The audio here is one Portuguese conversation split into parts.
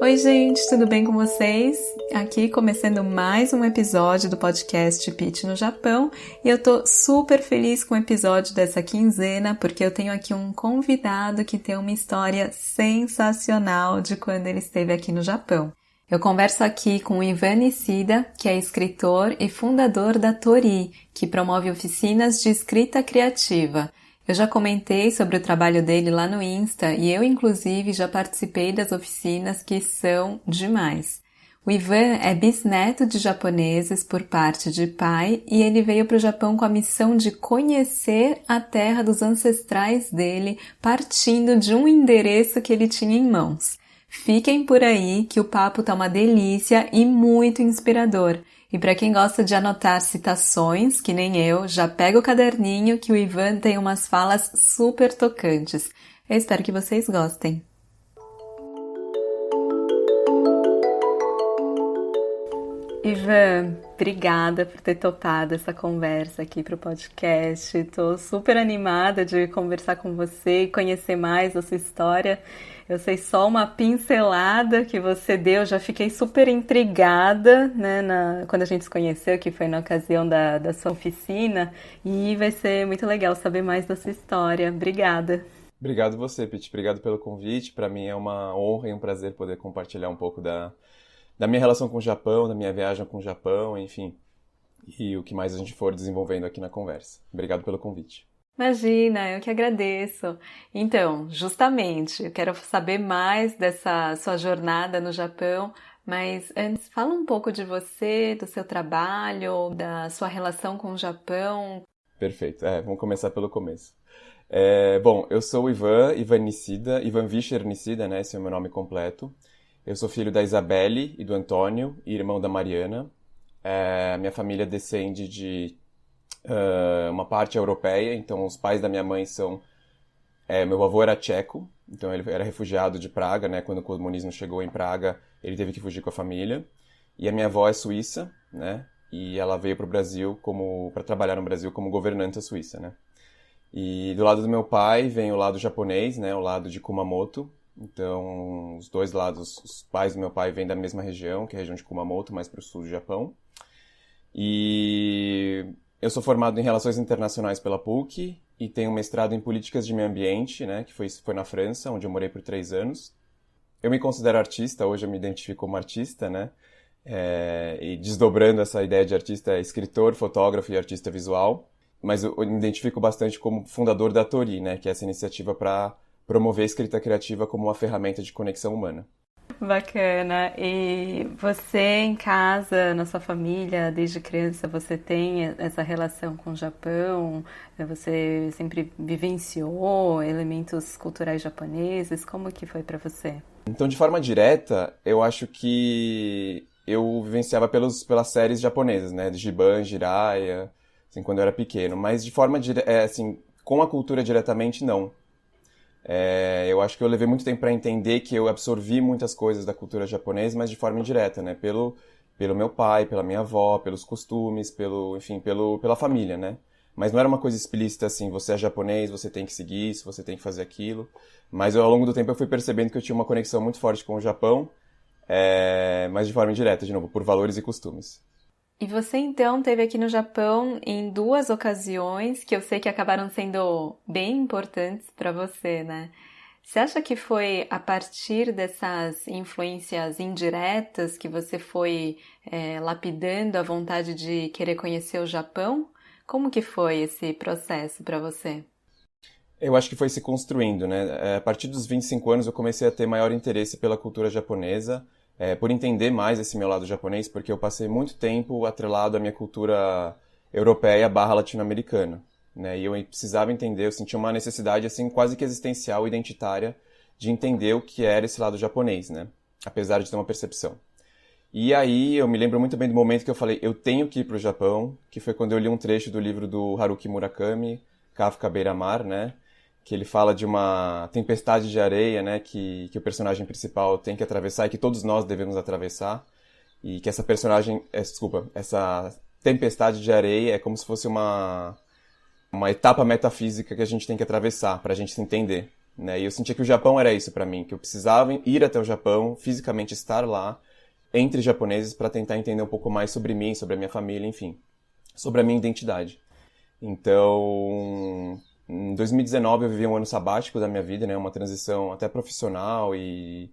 Oi, gente, tudo bem com vocês? Aqui começando mais um episódio do podcast Pitch no Japão e eu tô super feliz com o episódio dessa quinzena porque eu tenho aqui um convidado que tem uma história sensacional de quando ele esteve aqui no Japão. Eu converso aqui com o Ivan Nishida, que é escritor e fundador da Tori, que promove oficinas de escrita criativa. Eu já comentei sobre o trabalho dele lá no Insta e eu, inclusive, já participei das oficinas que são demais. O Ivan é bisneto de japoneses por parte de pai e ele veio para o Japão com a missão de conhecer a terra dos ancestrais dele, partindo de um endereço que ele tinha em mãos. Fiquem por aí que o papo tá uma delícia e muito inspirador. E para quem gosta de anotar citações, que nem eu, já pega o caderninho que o Ivan tem umas falas super tocantes. Eu espero que vocês gostem. Ivan, obrigada por ter topado essa conversa aqui para o podcast. Estou super animada de conversar com você e conhecer mais da sua história. Eu sei só uma pincelada que você deu, já fiquei super intrigada, né, quando a gente se conheceu, que foi na ocasião da sua oficina, e vai ser muito legal saber mais da sua história. Obrigada. Obrigado você, Pete. Obrigado pelo convite. Para mim é uma honra e um prazer poder compartilhar um pouco da minha relação com o Japão, da minha viagem com o Japão, enfim, e o que mais a gente for desenvolvendo aqui na conversa. Obrigado pelo convite. Imagina, eu que agradeço. Então, justamente, eu quero saber mais dessa sua jornada no Japão, mas antes, fala um pouco de você, do seu trabalho, da sua relação com o Japão. Perfeito. Vamos começar pelo começo. Bom, eu sou o Ivan Nishida, Ivan Vischer Nishida, né? Esse é o meu nome completo. Eu sou filho da Isabelle e do Antônio, e irmão da Mariana. Minha família descende de uma parte europeia, então os pais da minha mãe são... meu avô era tcheco, então ele era refugiado de Praga, né? Quando o comunismo chegou em Praga, ele teve que fugir com a família. E a minha avó é suíça, né? E ela veio para o Brasil para trabalhar no Brasil como governanta suíça, né? E do lado do meu pai vem o lado japonês, né? O lado de Kumamoto. Então, os dois lados, os pais do meu pai vêm da mesma região, que é a região de Kumamoto, mais para o sul do Japão. E eu sou formado em Relações Internacionais pela PUC e tenho um mestrado em Políticas de Meio Ambiente, né, que foi na França, onde eu morei por 3 anos. Eu me considero artista, hoje eu me identifico como artista, né? E desdobrando essa ideia de artista, escritor, fotógrafo e artista visual. Mas eu me identifico bastante como fundador da Tori, né, que é essa iniciativa para promover a escrita criativa como uma ferramenta de conexão humana. Bacana. E você em casa, na sua família, desde criança, você tem essa relação com o Japão? Você sempre vivenciou elementos culturais japoneses? Como que foi para você? Então, de forma direta, eu acho que eu vivenciava pelas séries japonesas, né, de Giban, Jiraiya, assim, quando eu era pequeno. Mas de forma assim, com a cultura diretamente, não. Eu acho que eu levei muito tempo para entender que eu absorvi muitas coisas da cultura japonesa, mas de forma indireta, né? Pelo meu pai, pela minha avó, pelos costumes, pela família, né? Mas não era uma coisa explícita assim, você é japonês, você tem que seguir isso, você tem que fazer aquilo. Mas ao longo do tempo eu fui percebendo que eu tinha uma conexão muito forte com o Japão, mas de forma indireta, de novo, por valores e costumes. E você então esteve aqui no Japão em 2 ocasiões que eu sei que acabaram sendo bem importantes para você, né? Você acha que foi a partir dessas influências indiretas que você foi lapidando a vontade de querer conhecer o Japão? Como que foi esse processo para você? Eu acho que foi se construindo, né? A partir dos 25 anos eu comecei a ter maior interesse pela cultura japonesa, por entender mais esse meu lado japonês, porque eu passei muito tempo atrelado à minha cultura europeia barra latino-americana, né? E eu precisava entender, eu sentia uma necessidade assim quase que existencial, identitária, de entender o que era esse lado japonês, né? Apesar de ter uma percepção. E aí eu me lembro muito bem do momento que eu falei, eu tenho que ir para o Japão, que foi quando eu li um trecho do livro do Haruki Murakami, Kafka Beira-Mar, né? Que ele fala de uma tempestade de areia, né, que o personagem principal tem que atravessar e que todos nós devemos atravessar, e que essa essa tempestade de areia é como se fosse uma etapa metafísica que a gente tem que atravessar para a gente se entender, né? E eu sentia que o Japão era isso pra mim, que eu precisava ir até o Japão, fisicamente estar lá, entre japoneses, para tentar entender um pouco mais sobre mim, sobre a minha família, enfim, sobre a minha identidade. Então, em 2019 eu vivi um ano sabático da minha vida, né? Uma transição até profissional e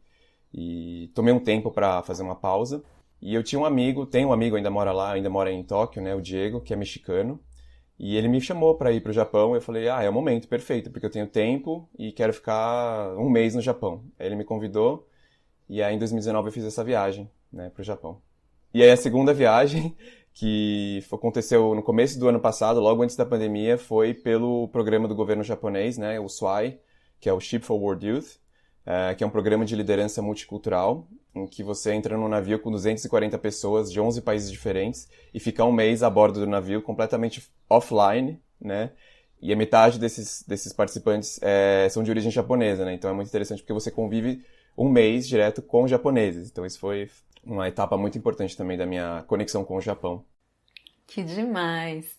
tomei um tempo para fazer uma pausa. E eu tinha um amigo, tenho um amigo, ainda mora lá, ainda mora em Tóquio, né? O Diego, que é mexicano. E ele me chamou para ir para o Japão. E eu falei, é o momento perfeito, porque eu tenho tempo e quero ficar um mês no Japão. Aí ele me convidou e aí em 2019 eu fiz essa viagem, né, para o Japão. E aí a segunda viagem, que aconteceu no começo do ano passado, logo antes da pandemia, foi pelo programa do governo japonês, né, o SWAI, que é o Ship for World Youth, que é um programa de liderança multicultural, em que você entra num navio com 240 pessoas de 11 países diferentes e fica um mês a bordo do navio completamente offline, né? E a metade desses participantes são de origem japonesa, né? Então é muito interessante porque você convive um mês direto com japoneses. Então isso foi uma etapa muito importante também da minha conexão com o Japão. Que demais!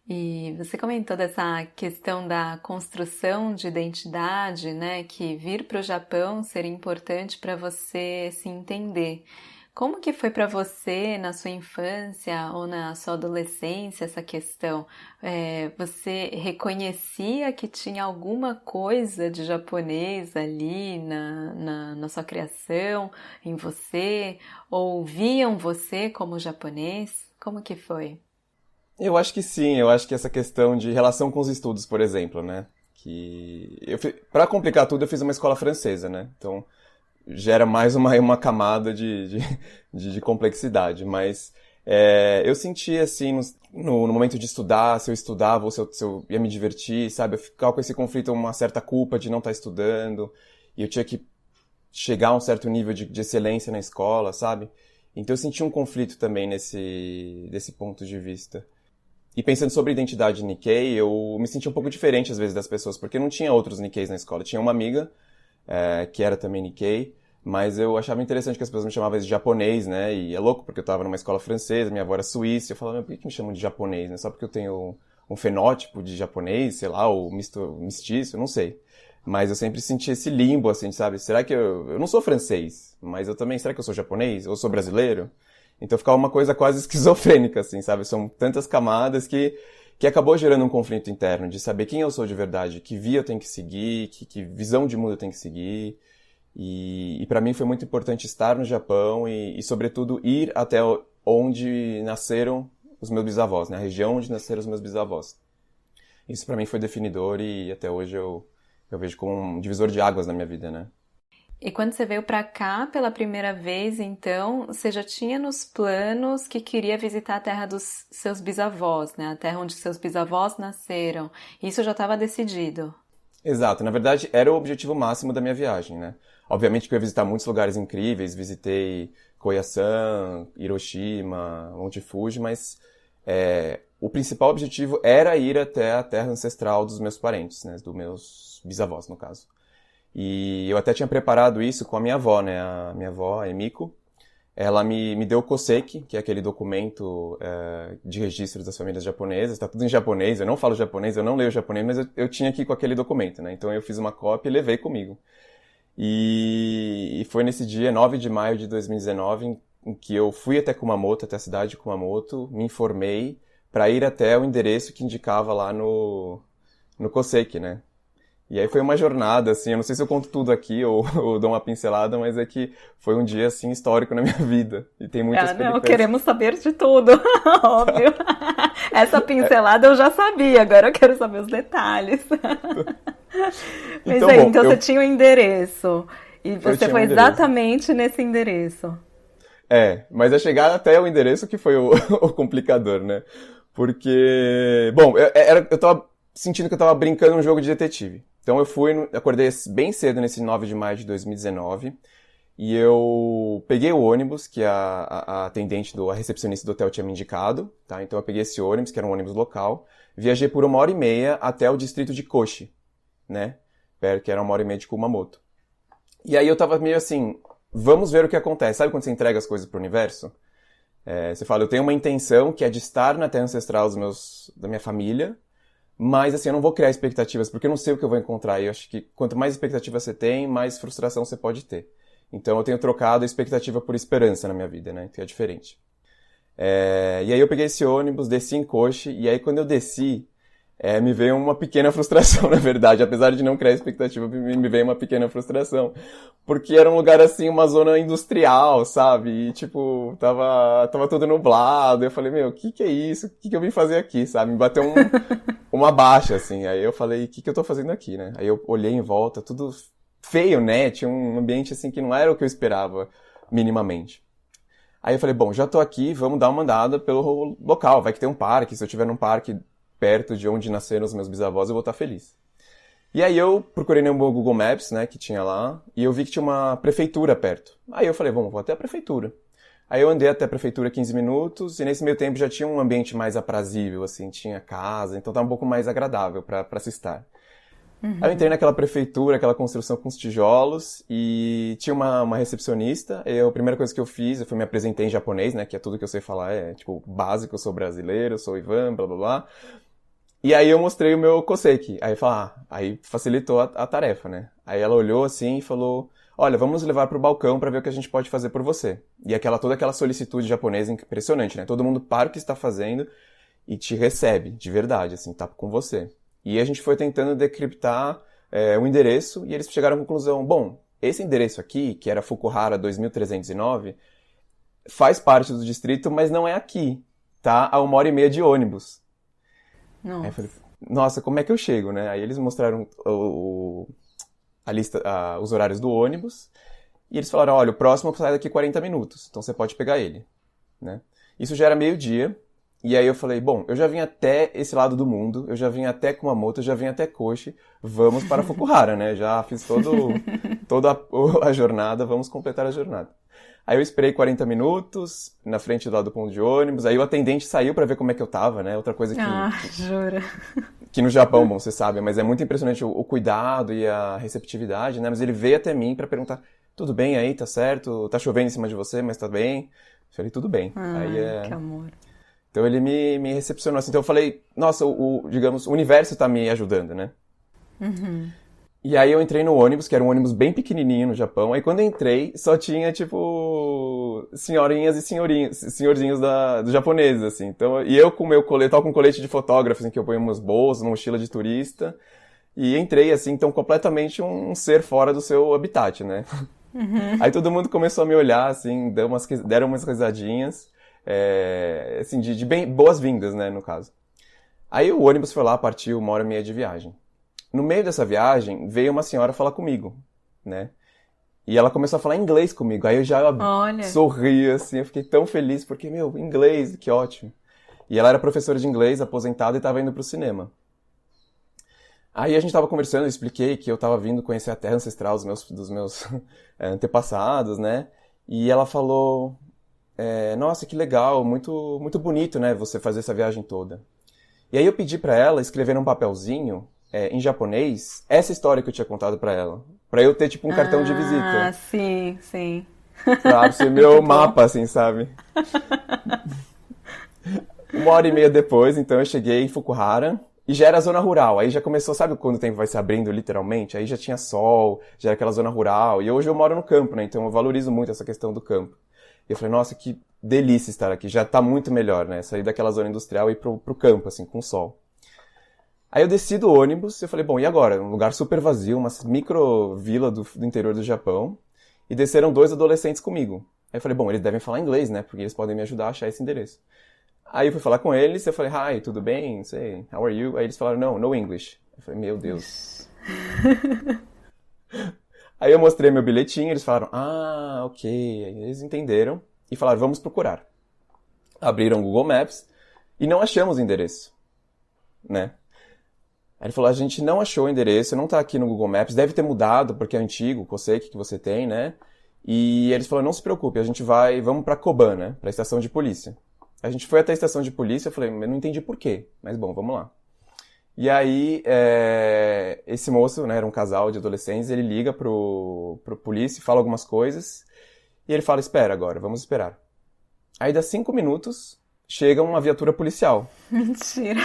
E você comentou dessa questão da construção de identidade, né? Que vir para o Japão seria importante para você se entender. Como que foi para você na sua infância ou na sua adolescência essa questão? Você reconhecia que tinha alguma coisa de japonês ali na sua criação, em você? Ou viam você como japonês? Como que foi? Eu acho que sim, eu acho que essa questão de relação com os estudos, por exemplo, né? Para complicar tudo, eu fiz uma escola francesa, né? Então gera mais uma camada de complexidade, mas eu senti assim, no momento de estudar, se eu estudava ou se eu ia me divertir, sabe? Eu ficava com esse conflito, uma certa culpa de não estar estudando, e eu tinha que chegar a um certo nível de excelência na escola, sabe? Então eu senti um conflito também desse ponto de vista. E pensando sobre identidade Nikkei, eu me senti um pouco diferente às vezes das pessoas, porque não tinha outros Nikkeis na escola. Tinha uma amiga que era também Nikkei, mas eu achava interessante que as pessoas me chamavam de japonês, né? E é louco, porque eu estava numa escola francesa, minha avó era suíça, e eu falava, por que me chamam de japonês, né? Só porque eu tenho um fenótipo de japonês, sei lá, ou mestiço, eu não sei. Mas eu sempre senti esse limbo, assim, sabe? Será que eu não sou francês, mas eu também, será que eu sou japonês? Ou sou brasileiro? Então ficava uma coisa quase esquizofrênica, assim, sabe? São tantas camadas que acabou gerando um conflito interno de saber quem eu sou de verdade, que via eu tenho que seguir, que visão de mundo eu tenho que seguir. E para mim foi muito importante estar no Japão e, sobretudo, ir até onde nasceram os meus bisavós, né? A região onde nasceram os meus bisavós. Isso para mim foi definidor e até hoje eu vejo como um divisor de águas na minha vida, né? E quando você veio para cá pela primeira vez, então, você já tinha nos planos que queria visitar a terra dos seus bisavós, né? A terra onde seus bisavós nasceram. Isso já estava decidido. Exato. Na verdade, era o objetivo máximo da minha viagem, né? Obviamente que eu ia visitar muitos lugares incríveis, visitei Koyasan, Hiroshima, Monte Fuji, mas o principal objetivo era ir até a terra ancestral dos meus parentes, né? Dos meus bisavós, no caso. E eu até tinha preparado isso com a minha avó, né? A minha avó, a Emiko, ela me deu o Koseki, que é aquele documento de registro das famílias japonesas. Tá tudo em japonês, eu não falo japonês, eu não leio japonês, mas eu tinha aqui com aquele documento, né? Então eu fiz uma cópia e levei comigo. E foi nesse dia, 9 de maio de 2019, em que eu fui até Kumamoto, até a cidade de Kumamoto, me informei para ir até o endereço que indicava lá no Koseki, né? E aí foi uma jornada, assim, eu não sei se eu conto tudo aqui ou dou uma pincelada, mas é que foi um dia, assim, histórico na minha vida. E tem muitas não, queremos saber de tudo, óbvio. Essa pincelada eu já sabia, agora eu quero saber os detalhes. Mas então, então você tinha o endereço, e você foi exatamente nesse endereço. Mas é chegar até o endereço que foi o complicador, né? Porque, bom, eu tava sentindo que eu tava brincando um jogo de detetive. Então eu acordei bem cedo nesse 9 de maio de 2019 e eu peguei o ônibus que a atendente, a recepcionista do hotel tinha me indicado, tá? Então eu peguei esse ônibus, que era um ônibus local, viajei por 1h30 até o distrito de Koshi, né? Que era 1h30 de Kumamoto. E aí eu tava meio assim, vamos ver o que acontece. Sabe quando você entrega as coisas pro universo? Você fala, eu tenho uma intenção que é de estar na terra ancestral da minha família, Mas, assim, eu não vou criar expectativas, porque eu não sei o que eu vou encontrar. E eu acho que quanto mais expectativa você tem, mais frustração você pode ter. Então, eu tenho trocado a expectativa por esperança na minha vida, né? Que é diferente. E aí eu peguei esse ônibus, desci em Coche, e aí quando eu desci, me veio uma pequena frustração, na verdade. Apesar de não criar expectativa, me veio uma pequena frustração. Porque era um lugar, assim, uma zona industrial, sabe? E, tipo, tava tudo nublado. Eu falei, meu, o que é isso? O que eu vim fazer aqui, sabe? Me bateu uma baixa, assim. Aí eu falei, o que eu tô fazendo aqui, né? Aí eu olhei em volta, tudo feio, né? Tinha um ambiente, assim, que não era o que eu esperava, minimamente. Aí eu falei, bom, já tô aqui, vamos dar uma andada pelo local. Vai que tem um parque, se eu tiver num parque perto de onde nasceram os meus bisavós, eu vou estar feliz. E aí eu procurei no meu Google Maps, né, que tinha lá, e eu vi que tinha uma prefeitura perto. Aí eu falei, bom, vou até a prefeitura. Aí eu andei até a prefeitura 15 minutos, e nesse meio tempo já tinha um ambiente mais aprazível, assim, tinha casa, então tava um pouco mais agradável para se estar. Aí eu entrei naquela prefeitura, aquela construção com os tijolos, e tinha uma recepcionista. A primeira coisa que eu fiz, eu fui me apresentei em japonês, né, que é tudo que eu sei falar, tipo, básico, eu sou brasileiro, eu sou Ivan, blá blá blá. E aí eu mostrei o meu Koseki. Aí aí facilitou a tarefa, né? Aí ela olhou assim e falou, olha, vamos nos levar pro balcão para ver o que a gente pode fazer por você. E toda aquela solicitude japonesa impressionante, né? Todo mundo para o que está fazendo e te recebe, de verdade, assim, tá com você. E a gente foi tentando decriptar o endereço e eles chegaram à conclusão, bom, esse endereço aqui, que era Fukuhara 2309, faz parte do distrito, mas não é aqui, tá? A 1h30 de ônibus. Nossa. Aí eu falei, nossa, como é que eu chego, né? Aí eles mostraram a lista, os horários do ônibus, e eles falaram, olha, o próximo sai daqui 40 minutos, então você pode pegar ele, né? Isso já era meio-dia, e aí eu falei, bom, eu já vim até esse lado do mundo, eu já vim até Kumamoto, eu já vim até Kochi, vamos para Fukuhara, né? Já fiz toda a jornada, vamos completar a jornada. Aí eu esperei 40 minutos na frente do ponto de ônibus, aí o atendente saiu pra ver como é que eu tava, né? Outra coisa jura. Que no Japão, bom, você sabe, mas é muito impressionante o cuidado e a receptividade, né? Mas ele veio até mim pra perguntar, tudo bem aí, tá certo? Tá chovendo em cima de você, mas tá bem? Eu falei, tudo bem. Que amor. Então ele me recepcionou assim. Então eu falei, nossa, digamos, o universo tá me ajudando, né? E aí eu entrei no ônibus, que era um ônibus bem pequenininho no Japão. Aí quando eu entrei, só tinha, tipo, senhorinhas e senhorzinhos do japoneses, assim. Então, e eu com o meu colete, tava com colete de fotógrafo, assim, que eu ponho nos bolsos, numa mochila de turista. E entrei, assim, então, completamente um ser fora do seu habitat, né? Aí todo mundo começou a me olhar, assim, deram umas risadinhas, assim, de bem boas-vindas, né, no caso. Aí o ônibus foi lá, partiu 1h30 de viagem. No meio dessa viagem, veio uma senhora falar comigo, né? E ela começou a falar inglês comigo. Aí eu já sorri, assim, eu fiquei tão feliz, porque, meu, inglês, que ótimo. E ela era professora de inglês, aposentada, e estava indo pro cinema. Aí a gente tava conversando, eu expliquei que eu tava vindo conhecer a terra ancestral dos meus antepassados, né? E ela falou, nossa, que legal, muito, muito bonito, né, você fazer essa viagem toda. E aí eu pedi pra ela escrever num papelzinho, em japonês, essa história que eu tinha contado pra ela. Pra eu ter, tipo, um cartão de visita. Ah, sim, sim. Pra ser meu mapa, assim, sabe? 1h30 depois, então, eu cheguei em Fukuhara. E já era zona rural. Aí já começou, sabe quando o tempo vai se abrindo, literalmente? Aí já tinha sol, já era aquela zona rural. E hoje eu moro no campo, né? Então eu valorizo muito essa questão do campo. E eu falei, nossa, que delícia estar aqui. Já tá muito melhor, né? Sair daquela zona industrial e ir pro campo, assim, com sol. Aí eu desci do ônibus e eu falei, bom, e agora? Um lugar super vazio, uma micro vila do interior do Japão. E desceram 2 adolescentes comigo. Aí eu falei, bom, eles devem falar inglês, né? Porque eles podem me ajudar a achar esse endereço. Aí eu fui falar com eles, eu falei, hi, tudo bem? Say, how are you? Aí eles falaram, no English. Eu falei, meu Deus. Aí eu mostrei meu bilhetinho, eles falaram, ok. Aí eles entenderam e falaram, vamos procurar. Abriram o Google Maps e não achamos o endereço, né? Aí ele falou, a gente não achou o endereço, não tá aqui no Google Maps, deve ter mudado, porque é antigo, o Koseki que você tem, né? E eles falaram, não se preocupe, a gente vamos pra Koban, né? Pra estação de polícia. A gente foi até a estação de polícia, eu falei, eu não entendi por quê, mas bom, vamos lá. E aí, esse moço, né, era um casal de adolescentes, ele liga pro polícia, fala algumas coisas, e ele fala, espera agora, vamos esperar. Aí dá 5 minutos, chega uma viatura policial. Mentira.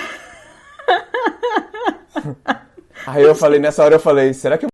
Aí nessa hora eu falei, será que eu